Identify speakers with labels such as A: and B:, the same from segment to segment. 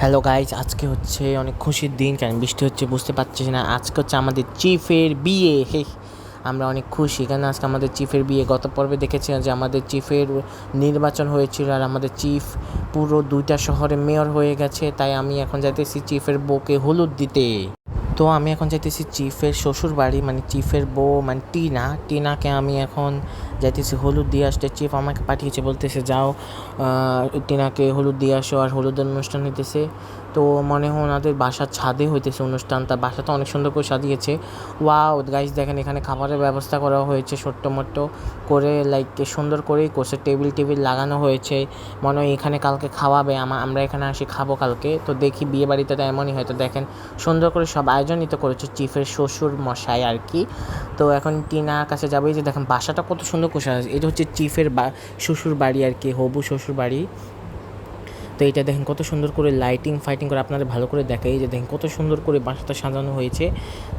A: Hello guys, আজকে হচ্ছে অনেক খুশির দিন। কেন বৃষ্টি হচ্ছে বুঝতে পারছি না। আজকে হচ্ছে আমাদের চিফের বিয়ে। হে, আমরা অনেক খুশি কেন আজকে আমাদের চিফের বিয়ে। গত পর্বে দেখেছিলাম যে আমাদের চিফের নির্বাচন হয়েছিল আর আমাদের চিফ পুরো 2টা শহরে মেয়র হয়ে গেছে। তাই আমি এখন যাইতেছি চিফের বউকে হলুদ দিতে। তো আমি এখন যাইতেছি চিফের শ্বশুর বাড়ি, মানে চিফের বউ মানে টিনাকে আমি এখন যাইতেছি হলুদ দিয়ে আসতে। চিফ আমাকে পাঠিয়েছে, বলতেছে যাও টিনাকে হলুদ দিয়ে আসো। আর হলুদের অনুষ্ঠান হইতেছে, তো মনে হয় ওনাদের বাসার ছাদে হইতেছে অনুষ্ঠানটা। বাসাটা অনেক সুন্দর করে সাজিয়েছে। ওয়াও গাইস, দেখেন এখানে খাবারের ব্যবস্থা করা হয়েছে ছোট্ট মোট্ট করে, লাইক সুন্দর করেই করছে। টেবিল লাগানো হয়েছে, মনে হয় এখানে কালকে খাওয়াবে। আমরা এখানে আসি খাবো কালকে। তো দেখি বিয়ে বাড়িতে তো এমনই হয়তো। দেখেন সুন্দর করে সব আয়োজনই তো করেছে চিফের শ্বশুর মশাই আর কি। তো এখন টিনার কাছে যাবো। এই যে দেখেন বাসাটা কত সুন্দর করে সাজাচ্ছে। এটা হচ্ছে চিফের শ্বশুর বাড়ি আর কি, হবু শ্বশুর বাড়ি। তো এটা দেখেন কত সুন্দর করে লাইটিং ফাইটিং করে আপনাদের ভালো করে দেখাই। এই যে দেখেন কত সুন্দর করে বাসাটা সাজানো হয়েছে।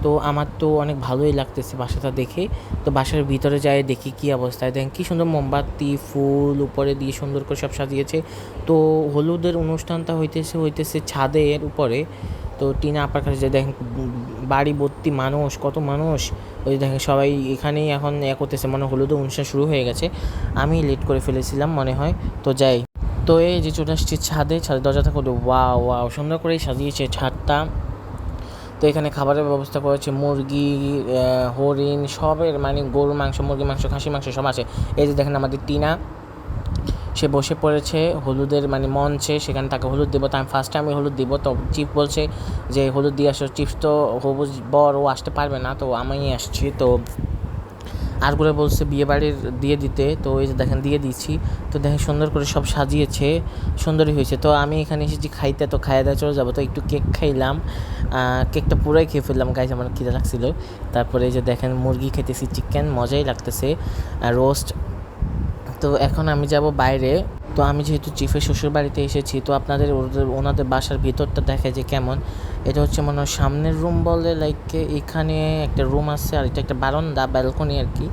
A: তো আমার তো অনেক ভালোই লাগতেছে বাসাটা দেখে। তো বাসার ভিতরে যাই দেখি কী অবস্থায়। দেখেন কী সুন্দর মোমবাতি ফুল উপরে দিয়ে সুন্দর করে সব সাজিয়েছে। তো হলুদের অনুষ্ঠানটা হইতেছে ছাদের উপরে। তো টিনা আপার কাছে যে দেখেন বাড়ি ভর্তি মানুষ, কত মানুষ। ওই দেখেন সবাই এখানেই এখন করতেছে, মনে হলুদের অনুষ্ঠান শুরু হয়ে গেছে। আমি লেট করে ফেলেছিলাম মনে হয়। তো যাই। তো এই যে চলে আসছি ছাদে দরজাটা খুলে, ওয়াও সুন্দর করেই সাজিয়েছে ছাদটা। তো এখানে খাবারের ব্যবস্থা করেছে, মুরগি হরিণ সবের, মানে গরুর মাংস, মুরগির মাংস, খাসি মাংস সব আছে। এই যে দেখেন আমাদের টিনা, সে বসে পড়েছে হলুদের মানে মঞ্চে, সেখানে তাকে হলুদ দেবো। তো আমি ফার্স্টে আমি হলুদ দিব। তো চিফ বলছে যে হলুদ দিয়ে আসো। চিফ তো হবু বর, ও আসতে পারবে না, তো আমি আসছি। তো আরগুলো বলছে বিয়ে বাড়ির দিয়ে দিতে। তো এই যে দেখেন দিয়ে দিচ্ছি। তো দেখেন সুন্দর করে সব সাজিয়েছে, সুন্দরই হয়েছে। তো আমি এখানে এসেছি খাইতে, তো খাইয়ে দাওয়া চলে যাবো। তো একটু কেক খাইলাম, কেকটা পুরাই খেয়ে ফেললাম গাইজ, আমার খিদে লাগছিল। তারপরে এই যে দেখেন মুরগি খেতেছি, চিকেন মজাই লাগতেছে, রোস্ট। তো এখন আমি যাব বাইরে। তো আমি যেহেতু চিফের শ্বশুর বাড়িতে এসেছি, তো আপনাদের ওনাদের বাসার ভিতরটা দেখে যে কেমন। এটা হচ্ছে মনে হয় সামনের রুম বলে, লাইক এখানে একটা রুম আছে আর এটা একটা বারান্দা ব্যালকনি আর কি।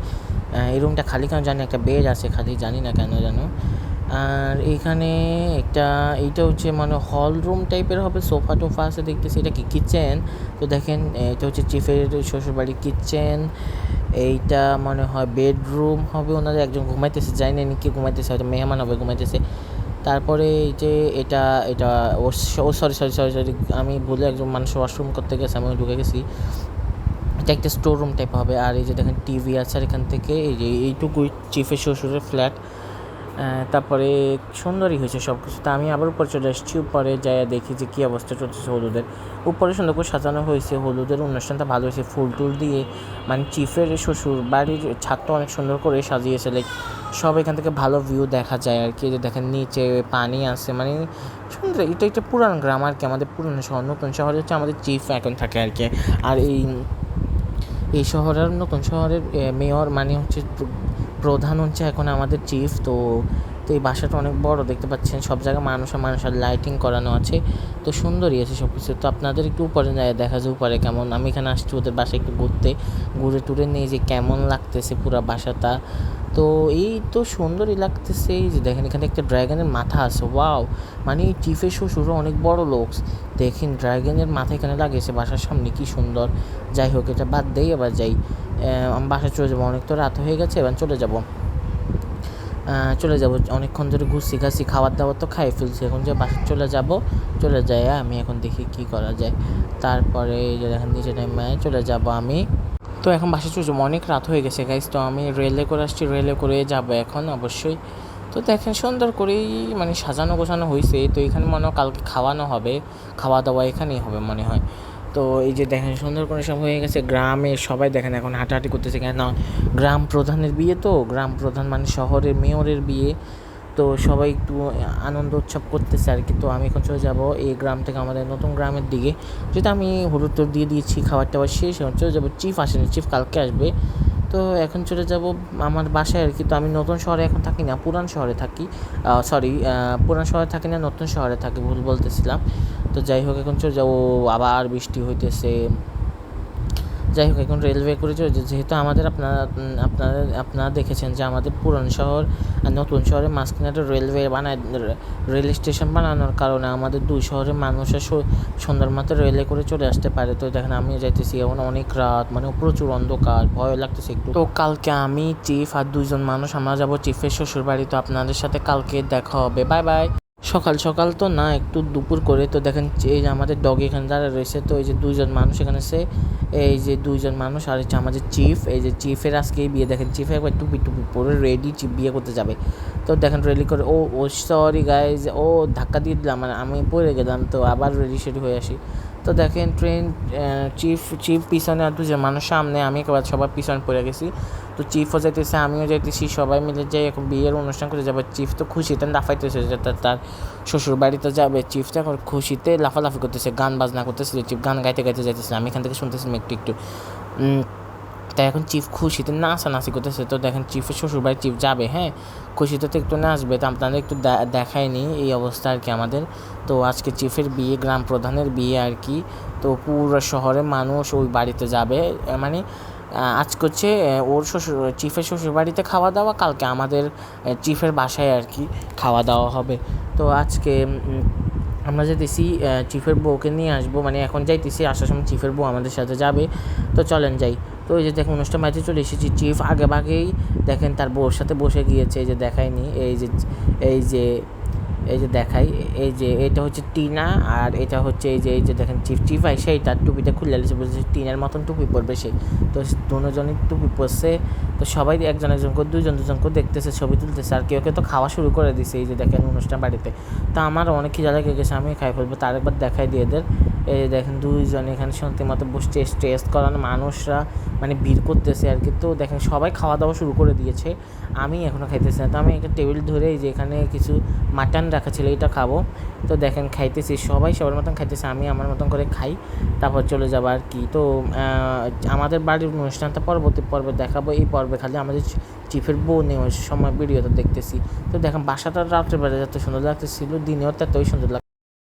A: এই রুমটা খালি কেন জানি, একটা বেড আছে খালি, জানি না কেন জানো। আর এইখানে এইটা হচ্ছে মানে হল রুম টাইপের হবে, সোফা টোফা আছে দেখতেছি। এটা কি কিচেন? তো দেখেন এটা হচ্ছে চিফের শ্বশুরবাড়ির কিচেন। এইটা মনে হয় বেডরুম হবে ওনাদের। একজন ঘুমাইতেছে, যাই না কি ঘুমাইতেছে, হয়তো মেহমান হবে ঘুমাইতেছে। তারপরে এই যে এটা এটা ও সরি, আমি ভুলে একজন মানুষ ওয়াশরুম করতে গেছে, আমি ঢুকে গেছি। এটা একটা স্টোর রুম টাইপ হবে। আর এই যে দেখেন টিভি আছে, আর এখান থেকে এই যে এইটুকুই চিফের শ্বশুরের ফ্ল্যাট। তারপরে সুন্দরই হয়েছে সব কিছু। তা আমি আবার উপরে চলে এসেছি। উপরে যাই দেখি যে কী অবস্থা চলতেছে হলুদের। উপরে সুন্দর করে সাজানো হয়েছে, হলুদের অনুষ্ঠানটা ভালো হয়েছে ফুল টুল দিয়ে। মানে চিফের শ্বশুর বাড়ির ছাদটা অনেক সুন্দর করে সাজিয়েছে, লাইক সব এখান থেকে ভালো ভিউ দেখা যায় আর কি। যে দেখেন নিচে পানি আছে, মানে সুন্দর। এটা একটা পুরান গ্রাম আর কি, আমাদের পুরানো শহর। নতুন শহরে হচ্ছে আমাদের চিফ এখন থাকে আর কি। আর এই শহরের নতুন শহরের মেয়র মানে হচ্ছে প্রধান হচ্ছে এখন আমাদের চিফ। তো এই বাসাটা অনেক বড়, দেখতে পাচ্ছেন সব জায়গায় মানুষের লাইটিং করানো আছে। তো সুন্দরই আছে সব কিছু। তো আপনাদের একটু উপরে দেখা যায় উপরে কেমন। আমি এখানে আসছি ওদের বাসায় একটু ঘুরে টুরে নিয়ে যে কেমন লাগতেছে পুরো বাসাটা। তো এই তো সুন্দরই লাগতেছে। এই যে দেখেন এখানে একটা ড্রাগনের মাথা আছে, ওয়াও। মানে চিফের শ্বশুরও অনেক বড় লোক। দেখেন ড্রাগনের মাথা এখানে লাগিয়েছে বাসার সামনে, কি সুন্দর। যাই হোক, এটা বাদ দেই, এবার যাই। আমি বাসায় চলে যাবো, অনেক তো রাত হয়ে গেছে, এবার চলে যাব। অনেকক্ষণ ধরে ঘাসি খাবার দাবার তো খাই ফেলছি, এখন যে বাসায় চলে যায়। আমি এখন দেখি কি করা যায়। তারপরে যে দেখেন নিচে নেমে চলে যাব আমি। তো এখন বাসায় চলে যাবো, অনেক রাত হয়ে গেছে গাইজ। তো আমি রেলে করে আসছি, রেলে করে যাব এখন অবশ্যই। তো দেখেন সুন্দর করেই মানে সাজানো গোছানো হয়েছে। তো এখানে মনে হয় কালকে খাওয়া দাওয়া এখানেই হবে মনে হয়। তো এই যে দেখেন সুন্দর করে সব হয়ে গেছে। গ্রামের সবাই দেখেন এখন হাঁটাহাঁটি করতেছে, কেন গ্রাম প্রধানের বিয়ে। তো গ্রাম প্রধান মানে শহরের মেয়রের বিয়ে। তো সবাই একটু আনন্দ উৎসব করতেছে আর কি। তো আমি এখন চলে যাবো এই গ্রাম থেকে আমাদের নতুন গ্রামের দিকে। যেটা আমি হলুদ টুলুদ দিয়ে দিয়েছি, খাবার টাবার শেষ, এখন চলে যাবো। চিফ আসেনি, চিফ কালকে আসবে। তো এখন চলে যাব আমার বাসায় আর কি। তো আমি নতুন শহরে এখন থাকি না, পুরান শহরে থাকি। পুরান শহরে থাকি না, নতুন শহরে থাকি, ভুল বলতেছিলাম। তো যাই হোক, এখন চলে যাবো। আবার বৃষ্টি হইতেছে। যাই হোক এখন রেলওয়ে করে চলেছে, যেহেতু আমাদের আপনারা দেখেছেন যে আমাদের পুরান শহর আর নতুন শহরের মাঝখানে একটা রেলওয়ে বানায়, রেল স্টেশন বানানোর কারণে আমাদের দুই শহরের মানুষের সুন্দর মতো রেলে করে চলে আসতে পারে। তো দেখেন আমি যাইতেছি, এখন অনেক রাত, মানে প্রচুর অন্ধকার, ভয় লাগতেছে একটু। তো কালকে আমি, চিফ আর দুইজন মানুষ আমরা যাবো চিফের শ্বশুর বাড়ি। তো আপনাদের সাথে কালকে দেখা হবে, বাই বাই। সকাল সকাল তো না, একটু দুপুর করে। তো দেখেন এই যে আমাদের ডগ এখানে দাঁড়া রয়েছে। তো এই যে দুইজন মানুষ এখানে এই যে দুইজন মানুষ আর হচ্ছে আমাদের চিফ। এই যে চিফের আজকেই বিয়ে, দেখেন চিফ একবার টুপি পরে রেডি, চিফ বিয়ে করতে যাবে। তো দেখেন রেডি করে, ও সরি গাইজ, ও ধাক্কা দিয়ে দিলাম, মানে আমি পড়ে গেলাম, তো আবার রেডি সেডি হয়ে আসি। তো দেখেন চিফ পিছনে আর দুজন মানুষ সামনে, আমি একেবারে সবার পিছনে পড়ে গেছি। তো চিফও যাইতেছে, আমিও যাইতেছি, সবাই মিলে যাই এখন বিয়ের অনুষ্ঠান করে যাবো। চিফ তো খুশিতে লাফাইতেছে যে তার শ্বশুর বাড়িতে যাবে। চিফ তো এখন খুশিতে লাফালাফি করতেছে, গান বাজনা করতেছিল, চিফ গান গাইতে গাইতে যাইতেছে, আমি এখান থেকে শুনতেছিলাম একটু। তাই এখন চিফ খুশিতে নাচানাচি করতেছে। তো দেখেন চিফের শ্বশুরবাড়ি চিফ যাবে, হ্যাঁ খুশিতে তো একটু নাচবে। তো আপনাদের একটু দেখায়নি এই অবস্থা আর কি আমাদের। তো আজকে চিফের বিয়ে, গ্রাম প্রধানের বিয়ে আর কি। তো পুরো শহরের মানুষ ওই বাড়িতে যাবে, মানে আজকে হচ্ছে ওর চিফের শ্বশুর বাড়িতে খাওয়া দাওয়া, কালকে আমাদের চিফের বাসায় আর কি খাওয়া দাওয়া হবে। তো আজকে আমরা যেতেছি চিফের বউকে নিয়ে আসবো, মানে এখন যাইতেছি, আসার সময় চিফের বউ আমাদের সাথে যাবে। তো চলেন যাই। তো এই যে দেখুন অনুষ্ঠান বাড়িতে চলে এসেছি, চিফ আগে ভাগেই দেখেন তার বউর সাথে বসে গিয়েছে। এই যে দেখায়নি, এই যে এই যে দেখাই, এই যে এটা হচ্ছে টিনা, আর এটা হচ্ছে এই যে দেখেন চিফ আইসে তার টুপিটা খুলে লিছে, বলছে টিনার মতন টুপি পরবে সে। তো দুজনই টুপি পরছে। তো সবাই একজন করে দুজন করে দেখতেছে, ছবি তুলতেছে, আর কেউ তো খাওয়া শুরু করে দিছে। এই যে দেখেন অনুষ্ঠান বাড়িতে। তো আমার অনেক খিদা লেগে গেছে, আমি খাই ফেলবো। তার একবার দেখাই দিয়ে এদের। এই যে দেখেন দুইজন এখানে শান্তি মতো বসে স্ট্রেস করানো মানুষরা মানে ভিড় করতেছে আর কি। তো দেখেন সবাই খাওয়া দাওয়া শুরু করে দিয়েছে, আমি এখনও খাইতেছি না। তো আমি একটা টেবিল ধরে, এই যে এখানে কিছু মাটন রাখা ছিল, এটা খাবো। তো দেখেন খাইতেছি, সবাই সবার মতন খাইতেছে, আমি আমার মতন করে খাই, তারপর চলে যাবো আর কি। তো আমাদের বাড়ির অনুষ্ঠানটা পরবর্তী পর্বে দেখাবো। এই পর্বে খালি আমাদের চিফের বউ নেওয়ার সময় ভিডিওটা দেখতেছি। তো দেখেন বাসাটা রাত্রেবেলা যত সুন্দর লাগতেছিল, দিনেও ততই সুন্দর